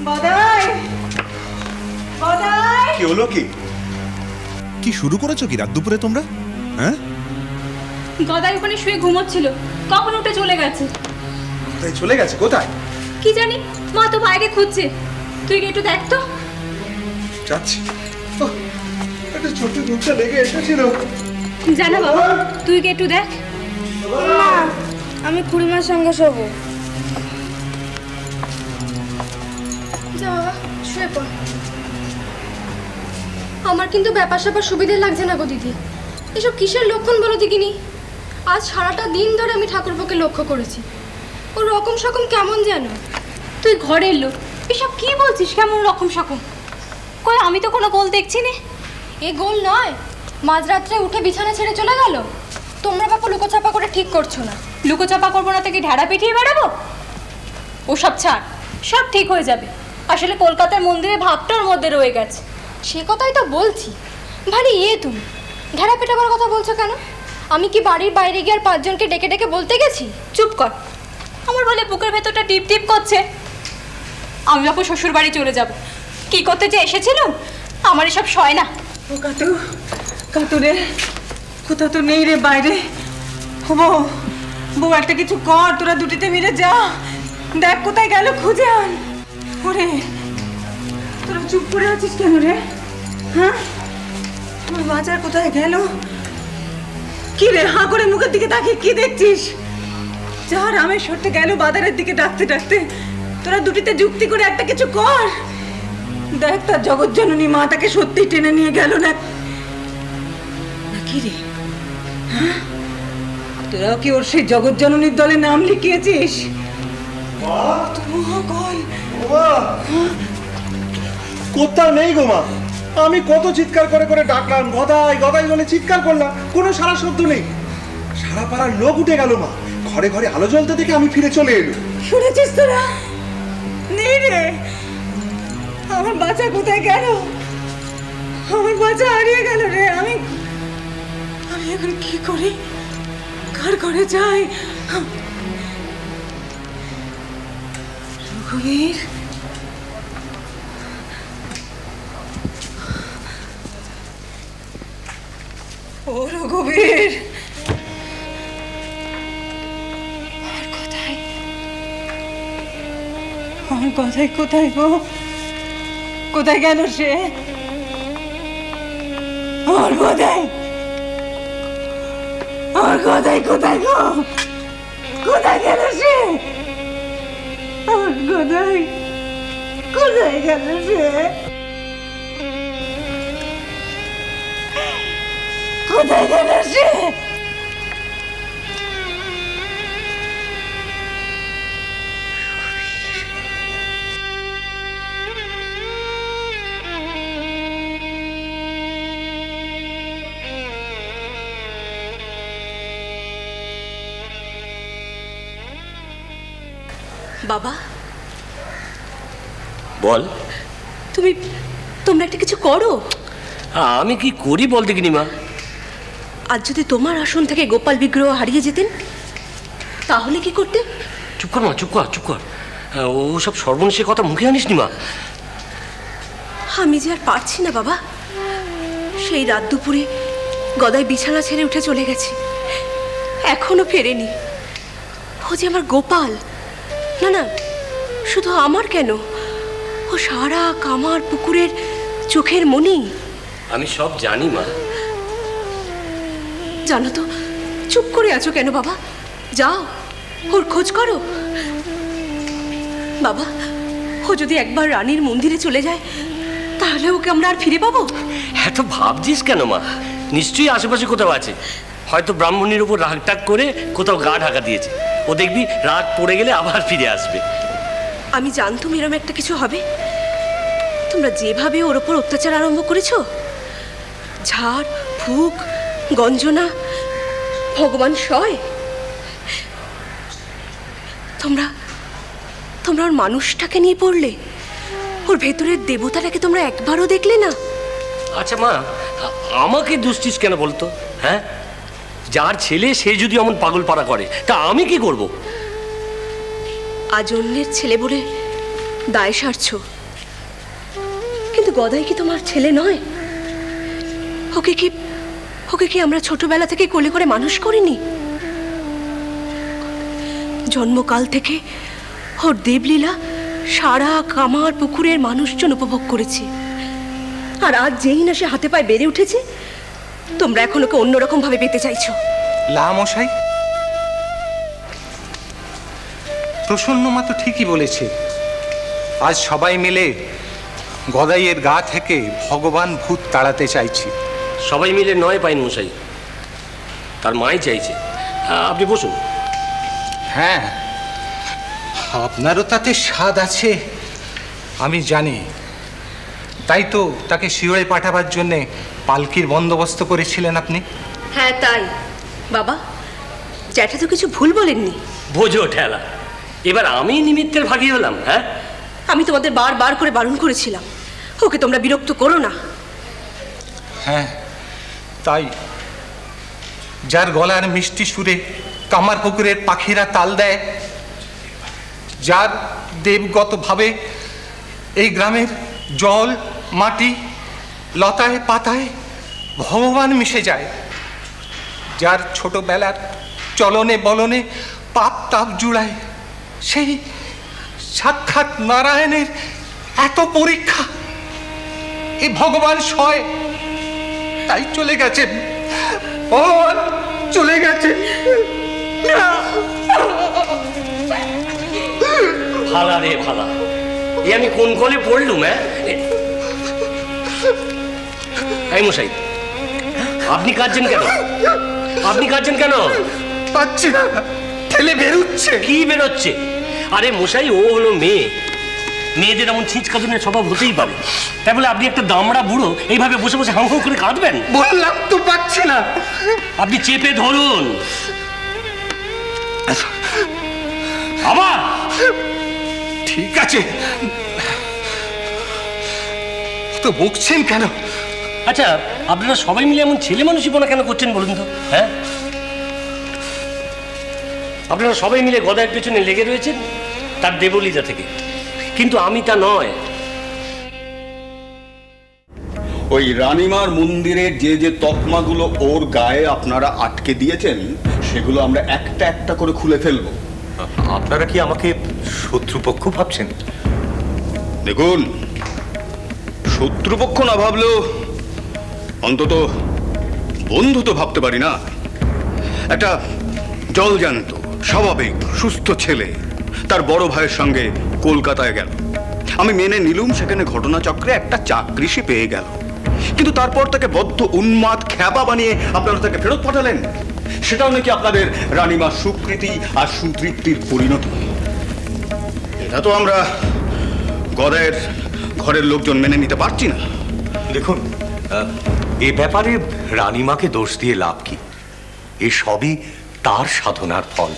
বাদাই বাদাই কি হলো? কি শুরু করেছো কি রাত দুপুরে তোমরা? হ্যাঁ, গদাই ওখানে শুয়ে ঘুমোচ্ছিল, কখন উঠে চলে গেছে। কোথায় চলে গেছে? কোথায় কি জানি, মা তো বাইরে খুঁজছে, তুই একটু দেখ তো। যাচ্ছি। একটা ছোট দুধটা লেগে এসেছিল। জানা বাবা, তুই একটু দেখ। মা, আমি খুড়িমার সঙ্গে শোবো। যা বাবা, শুয়ে পড়। আমার কিন্তু ব্যাপার স্যাপার সুবিধে লাগছে না গো দিদি। এসব কিসের লক্ষণ বলো দেখিনি? আজ সারাটা দিন ধরে আমি ঠাকুরপোকে লক্ষ্য করেছি, ও রকম সকম কেমন যেন। তুই ঘরের লোক, এসব কি বলছিস? কেমন রকম সকম? কই, আমি তো কোনো গোল দেখছি না। এ গোল নয়, মাঝরাত্রে উঠে বিছানা ছেড়ে চলে গেল। তোমরা বাপু লুকোচাপা করে ঠিক করছো না। লুকোচাপা করবো না থেকে ঢেড়া পিটিয়ে বেড়াবো? ওসব ছাড়, সব ঠিক হয়ে যাবে। আসলে কলকাতার মন্দিরে ভাবটার মধ্যে রয়ে গেছে। সে কথাই তো বলছি। ভারী তুমি ঢেড়া পেটাবার কথা বলছো কেন? আমি কি বাড়ির বাইরে গিয়ে আর 5 জনকে ডেকে ডেকে বলতে গেছি? চুপ কর। আমার বলে বুকের ভেতরটা টিপ টিপ করছে। আমি বাপু শ্বশুর বাড়ি চলে যাব। কি করতে যে এসেছিলাম, আমার এসব সয় না। ও কাতু, কাতু রে, কোথা তো নেই রে বাইরে। বউ, বউ একটা কিছু কর, তোরা দুটিতে মিলে যা, দেখ কোথায় গেল, খুঁজে আন। ওরে, তোরা চুপ করে আছিস কেন রে? হ্যাঁ, তোর বাজার কোথায় গেল? কি রে, হাঁ করে মুখের দিকে তাকিয়ে কি দেখছিস? যা রামের সরতে গেল বাজারের দিকে ডাকতে ডাকতে, তোরা দুটিতে যুক্তি করে একটা কিছু কর। দেখ, তার জগৎজননী মা তাকে সত্যিই টেনে নিয়ে গেল না কি রে? হ্যাঁ, তোরাও কি ওর সেই জগৎজননীর দলে নাম লিখিয়েছিস? কোথাও নেই গো মা। আমি কত চিৎকার করে করে ডাকলাম, গদাই গদাই বলে চিৎকার করলাম, কোনো সারা শব্দ নেই। সারা পাড়ার লোক উঠে গেল মা। ঘরে ঘরে আলো জ্বলতে দেখে আমি ফিরে চলে এলো। শুনেছিস তোরা? নেই রে, আমার বাচ্চা কোথায় গেল? আমার বাচ্চা হারিয়ে গেল রে। আমি এখন কি করি? কার ঘরে যাই? রঘুবীর, ও রঘুবীর, আর কোথায়? আমার কোথায় কোথায় গো? কোথায় গেল সে? আমার কোথায়? আমার কোথায় কোথায় গো? কোথায় গেল সে? আমার কোথায় কোথায় গেল সে? কোথায় গেল সে? বাবা, বল। তোমরা একটা কিছু করো। আমি কি করি বল দেখিনি মা? আজ যদি তোমার আসন থেকে গোপাল বিগ্রহ হারিয়ে যেতেন, তাহলে কি করতে? চুপ কর মা, চুপ কর, চুপ কর। ও সব সর্বনেশের কথা মুখে আনিস নি মা। আমি যে আর পারছি না বাবা। সেই রাত দুপুরে গদাই বিছানা ছেড়ে উঠে চলে গেছে, এখনো ফেরেনি। ও যে আমার গোপাল। না না, শুধু আমার কেন, ও সারা কামার পুকুরের চোখের মণি। আমি সব জানি মা। জানো তো, চুপ করে আছো কেন বাবা? যাও, ওর খোঁজ করো। বাবা, ও যদি একবার রানীর মন্দিরে চলে যায়, তাহলে ওকে আমরা আর ফিরে পাবো? এত ভাবছিস কেন মা? নিশ্চয়ই আশেপাশে কোথাও আছে। হয়তো ব্রাহ্মণীর উপর রাগ টাগ করে কোথাও গা ঢাকা দিয়েছে। ও দেখবি রাগ পড়ে গেলে আবার ফিরে আসবে। আমি জানতাম এরম একটা কিছু হবে। তোমরা যেভাবে ওর ওপর অত্যাচার আরম্ভ করেছো, ঝাড় ফুঁক গঞ্জনা, ভগবান সয়। তোমরা তোমরা ওর মানুষটাকে নিয়ে পড়লে, ওর ভেতরের দেবতাটাকে তোমরা একবারও দেখলে না। আচ্ছা মা, আমাকে দুষ্টিস কেন বলতো? হ্যাঁ, যার ছেলে সে যদি এমন পাগল পাড়া করে, তা আমি কি করব? আজ অন্যের ছেলে বলে দায় সারছ, কিন্তু গদাই কি তোমার ছেলে নয়? ওকে কি আমরা ছোটবেলা থেকে কোলে করে মানুষ করিনি? জন্মকাল থেকে ওর দেবলীলা সারা কামার পুকুরের মানুষজন উপভোগ করেছে। আর আজ যেই না সে হাতে পায়ে বেড়ে উঠেছে, তোমরা এখন ওকে অন্যরকম ভাবে পেতে চাইছো। লা মশাই, প্রসন্ন মা তো ঠিকই বলেছে। আজ সবাই মিলে গদাইয়ের গা থেকে ভগবান ভূত তাড়াতে চাইছি। সবাই মিলে নয় পাইন মশাই, তার মাই চাইছে। আপনি বসুন। হ্যাঁ, আপনারও তাতে স্বাদ আছে আমি জানি, তাই তো তাকে শিওরে পাঠাবার জন্যে পালকির বন্দোবস্ত করেছিলেন আপনি। হ্যাঁ তাই। বাবা, জ্যাঠা তো কিছু ভুল বলেননি। বোঝো ঠেলা, এবার আমি নিমিত্তের ভাগী হলাম। হ্যাঁ, আমি তোমাদের বারবার করে বারণ করেছিলাম, ওকে তোমরা বিরক্ত করো না। হ্যাঁ তাই, যার গলার মিষ্টি সুরে কামার পুকুরের পাখিরা তাল দেয়, যার দেবগতভাবে এই গ্রামের জল মাটি লতায় পাতায় ভগবান মিশে যায়, যার ছোটবেলার চলনে বলনে পাপ তাপ জুড়ায়, সেই সাক্ষাৎ নারায়ণের এত পরীক্ষা এই ভগবান সয়, তাই চলে গেছেন। ভগবান চলে গেছে। ভালা রে ভালা, এ আমি কোন কলে পড়লুম? এই মশাই, আপনি কাঁদছেন কেন? আপনি কাঁদছেন কেন? পাচ্ছি না, ঠেলে বেরোচ্ছে। কি বেরোচ্ছে? আরে মশাই, ও হলো মেয়ে, মেয়েদের এমন ছিঁচকাঁদনের স্বভাব হতেই পারে। তাই বলে আপনি একটা দামড়া বুড়ো এইভাবে বসে বসে হাঁ হাঁ করে কাঁদবেন? বললাম তো পাচ্ছি না। আপনি চেপে ধরুন। আবার ঠিক আছে, তো বকছেন কেন? আচ্ছা, আপনারা সবাই মিলে এমন ছেলে মানুষইপনা কেন করছেন বলুন তো? হ্যাঁ, আপনারা সবাই মিলে গদায়ের পেছনে লেগে রয়েছেন তার দেবলীলা থেকে, কিন্তু আমি তা নয়। ওই রানীমার মন্দিরের যে যে তকমাগুলো ওর গায়ে আপনারা আটকে দিয়েছেন, সেগুলো আমরা একটা একটা করে খুলে ফেলবো। আপনারা কি আমাকে শত্রুপক্ষ ভাবছেন? দেখুন, শত্রুপক্ষ না ভাবলেও অন্তত বন্ধু তো ভাবতে পারি না। একটা জলজান্ত স্বাভাবিক সুস্থ ছেলে তার বড় ভাইয়ের সঙ্গে কলকাতায় গেল। আমি মেনে নিলুম সেখানে ঘটনাচক্রে একটা চাকরি সে পেয়ে গেল, কিন্তু তারপর তাকে বদ্ধ উন্মাদ খ্যাপা বানিয়ে আপনারা তাকে ফেরত পাঠালেন। সেটাও নাকি আপনাদের রানীমার সুকৃতি আর সুতৃপ্তির পরিণতি। এটা তো আমরা গদায়ের ঘরের লোকজন মেনে নিতে পারছি না। দেখুন, এ ব্যাপারে রানীমাকে দোষ দিয়ে লাভ কি? এ সবই তার সাধনার ফল।